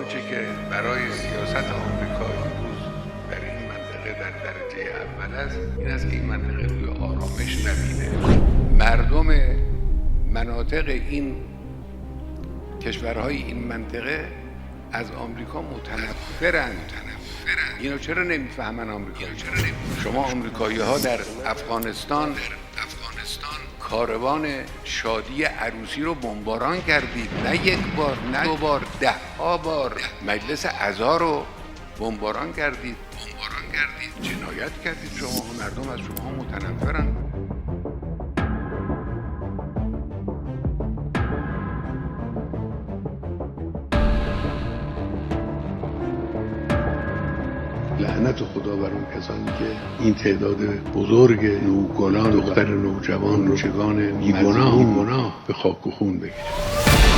آنچه که برای سیاست آمریکا امروز در این منطقه در درجه اول است این است که این منطقه روی آرامش نبینه. مردم مناطق این کشورهای این منطقه از آمریکا متنفرند. اینو چرا نمیفهمن آمریکایی؟ شما آمریکایی ها در افغانستان کاروان شادی عروسی رو بمباران کردید، نه یک بار، نه دو بار، 10 بار. مجلس عزا رو بمباران کردید، جنایت کردید. شما مردم از شما متنفرن. لعنت خدا بر اون کسانی که این تعداد بزرگ نوگناه، دختر نوجوان، نوجوان بیگناه به خاک و خون بکشن.